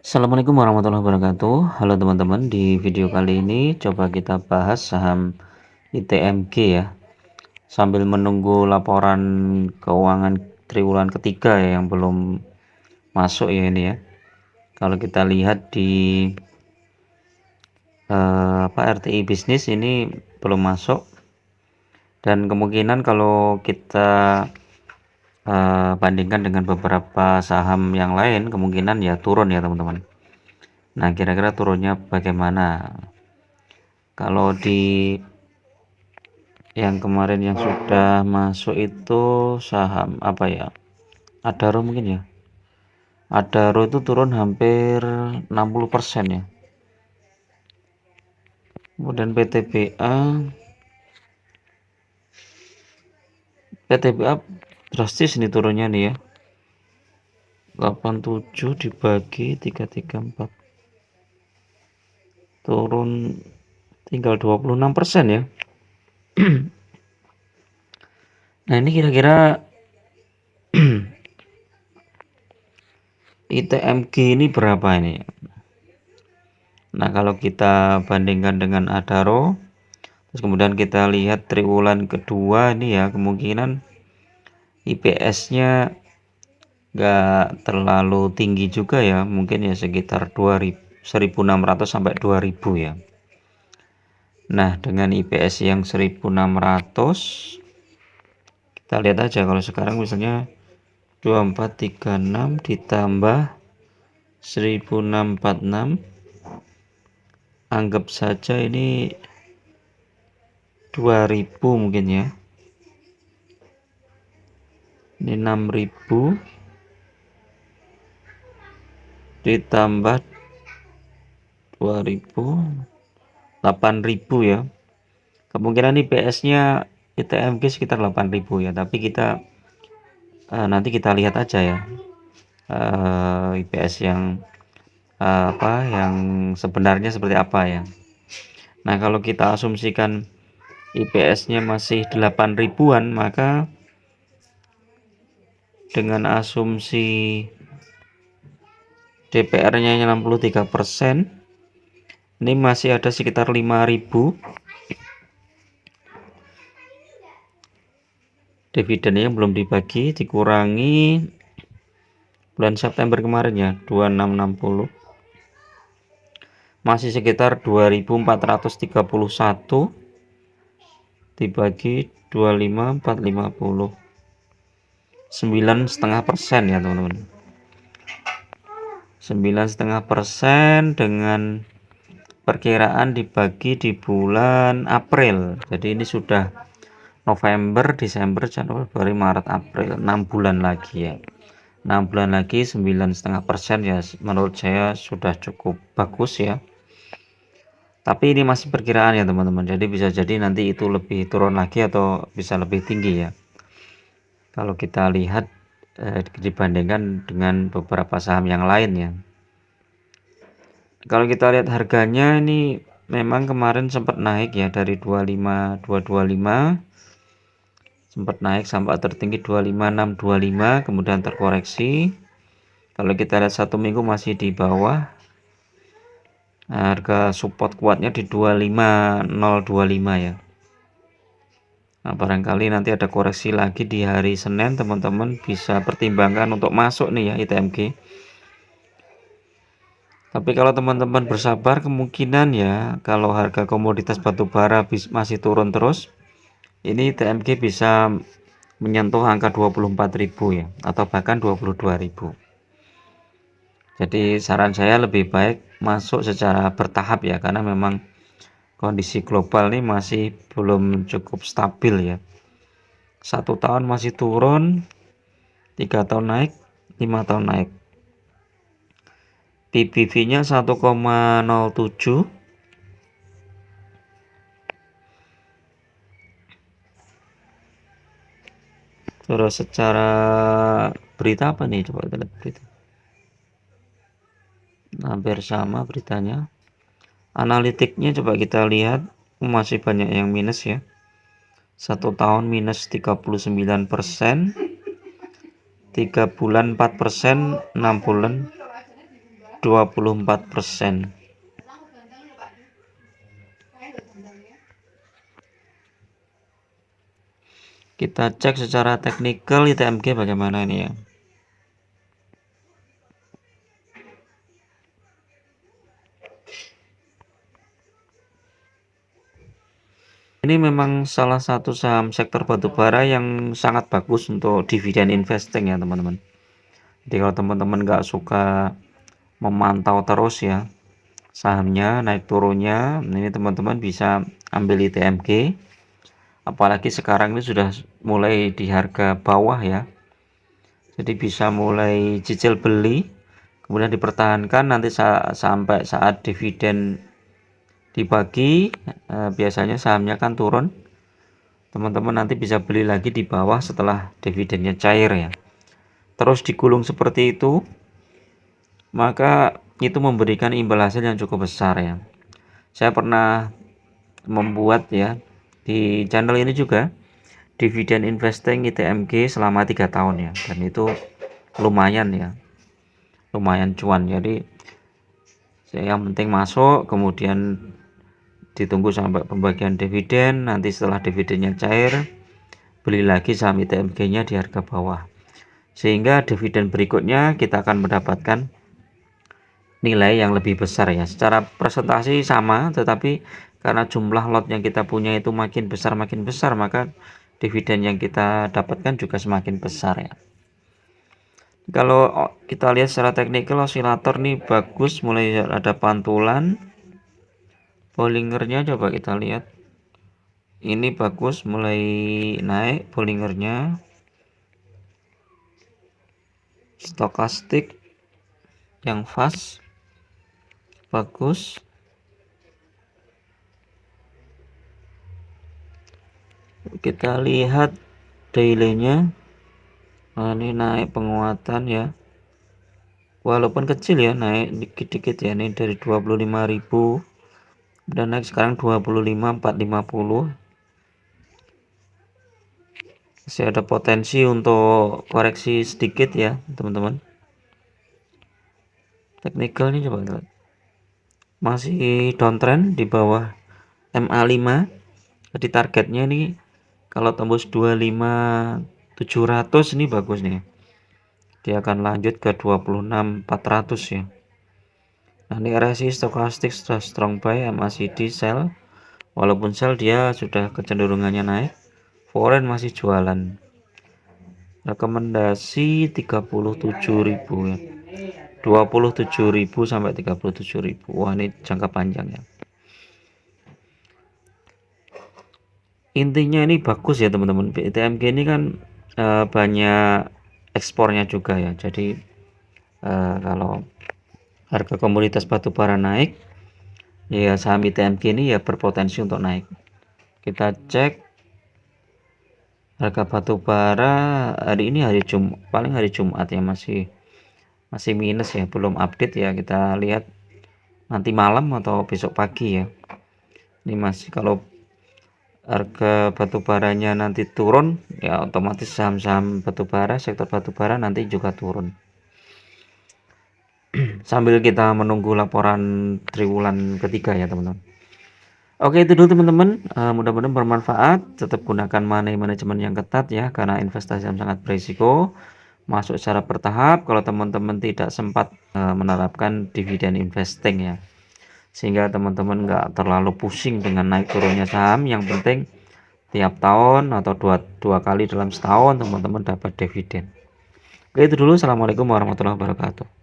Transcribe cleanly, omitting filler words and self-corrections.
Assalamualaikum warahmatullahi wabarakatuh. Halo teman-teman, di video kali ini coba kita bahas saham ITMG ya. Sambil menunggu laporan keuangan triwulan ketiga ya yang belum masuk ya ini ya. Kalau kita lihat di RTI bisnis ini belum masuk, dan kemungkinan kalau kita bandingkan dengan beberapa saham yang lain, kemungkinan ya turun ya teman-teman. Nah, kira-kira turunnya bagaimana? Kalau di yang kemarin yang sudah masuk itu saham apa ya? Adaro mungkin ya. Adaro itu turun hampir 60% ya. Kemudian PTBA drastis ini turunnya nih ya. 87 dibagi 334. Turun tinggal 26% ya. Nah, ini kira-kira ITMG ini berapa ini? Nah, kalau kita bandingkan dengan Adaro, terus kemudian kita lihat triwulan kedua ini ya, kemungkinan IPS-nya nggak terlalu tinggi juga ya, mungkin ya sekitar 1.600 sampai 2.000 ya. Nah, dengan IPS yang 1.600, kita lihat aja kalau sekarang misalnya 2436 ditambah 1646, anggap saja ini 2000 mungkin ya. Ini 6000 ditambah 2000, 8000 ya. Kemungkinan IPS-nya ITMG sekitar 8000 ya, tapi kita nanti kita lihat aja ya IPS yang yang sebenarnya seperti apa ya. Nah, kalau kita asumsikan IPS-nya masih 8 ribuan, maka dengan asumsi DPR-nya 63%, ini masih ada sekitar 5.000 dividennya yang belum dibagi, dikurangi bulan September kemarin ya 2660, masih sekitar 2431 dibagi 25450, 9,5% ya teman-teman. 9,5% dengan perkiraan dibagi di bulan April. Jadi ini sudah November, Desember, Januari, Februari, Maret, April, 6 bulan lagi ya. 6 bulan lagi 9,5% ya, menurut saya sudah cukup bagus ya. Tapi ini masih perkiraan ya teman-teman, jadi bisa jadi nanti itu lebih turun lagi atau bisa lebih tinggi ya. Kalau kita lihat dibandingkan dengan beberapa saham yang lain ya. Kalau kita lihat harganya ini memang kemarin sempat naik ya dari 25225, sempat naik sampai tertinggi 25625, kemudian terkoreksi. Kalau kita lihat satu minggu masih di bawah, harga support kuatnya di 25025 ya. Nah, barangkali nanti ada koreksi lagi di hari Senin, teman-teman bisa pertimbangkan untuk masuk nih ya ITMG. Tapi kalau teman-teman bersabar, kemungkinan ya kalau harga komoditas batubara masih turun terus, ini ITMG bisa menyentuh angka 24.000 ya, atau bahkan 22.000. Jadi saran saya lebih baik masuk secara bertahap ya, karena memang kondisi global ini masih belum cukup stabil ya. 1 tahun masih turun, 3 tahun naik, 5 tahun naik. PBV-nya 1,07. Terus secara berita apa nih, coba kita lihat berita. Hampir sama beritanya. Analitiknya coba kita lihat, masih banyak yang minus ya. 1 tahun minus 39%, 3 bulan 4%, 6 bulan 24%. Kita cek secara teknikal ITMG bagaimana ini ya. Ini memang salah satu saham sektor batubara yang sangat bagus untuk dividen investing ya teman-teman. Jadi kalau teman-teman nggak suka memantau terus ya sahamnya naik turunnya, ini teman-teman bisa ambil ITMG. Apalagi sekarang ini sudah mulai di harga bawah ya. Jadi bisa mulai cicil beli, kemudian dipertahankan nanti sampai saat dividen dibagi, biasanya sahamnya kan turun. Teman-teman nanti bisa beli lagi di bawah setelah dividennya cair ya. Terus digulung seperti itu, maka itu memberikan imbal hasil yang cukup besar ya. Saya pernah membuat ya di channel ini juga dividen investing ITMG selama 3 tahun ya, dan itu lumayan ya, lumayan cuan. Jadi yang penting masuk, kemudian ditunggu sampai pembagian dividen, nanti setelah dividennya cair beli lagi saham ITMG-nya di harga bawah, sehingga dividen berikutnya kita akan mendapatkan nilai yang lebih besar ya. Secara presentasi sama, tetapi karena jumlah lot yang kita punya itu makin besar, maka dividen yang kita dapatkan juga semakin besar ya. Kalau kita lihat secara teknikal, osilator nih bagus, mulai ada pantulan. Bollingernya coba kita lihat, ini bagus, mulai naik Bollingernya. Stokastik yang fast bagus. Kita lihat daily-nya, ini naik penguatan ya, walaupun kecil ya, naik dikit-dikit ya. Ini dari 25.000 dan naik sekarang 25.450. Masih ada potensi untuk koreksi sedikit ya teman-teman. Teknikalnya coba lihat, masih downtrend di bawah MA5. Jadi targetnya nih kalau tembus 25.700 ini bagus nih, dia akan lanjut ke 26.400 ya. Nah, ini RSI stokastik sudah strong buy, MACD sell, walaupun sell dia sudah kecenderungannya naik. Foreign masih jualan. Rekomendasi 37.000 ya, 27.000 sampai 37.000. Wah, ini jangka panjang ya. Intinya ini bagus ya teman-teman. ITMG ini kan banyak ekspornya juga ya. Jadi kalau harga komoditas batubara naik, ya saham ITMG ini ya berpotensi untuk naik. Kita cek harga batubara hari ini, paling hari Jumat ya, masih minus ya, belum update ya. Kita lihat nanti malam atau besok pagi ya. Ini masih, kalau harga batubaranya nanti turun ya, otomatis saham-saham batubara, sektor batubara nanti juga turun. Sambil kita menunggu laporan triwulan ketiga ya teman-teman. Oke, itu dulu teman-teman, mudah-mudahan bermanfaat. Tetap gunakan money management yang ketat ya, karena investasi yang sangat berisiko. Masuk secara bertahap kalau teman-teman tidak sempat menerapkan dividen investing ya, sehingga teman-teman nggak terlalu pusing dengan naik turunnya saham. Yang penting tiap tahun atau dua kali dalam setahun teman-teman dapat dividen. Oke, itu dulu. Assalamualaikum warahmatullahi wabarakatuh.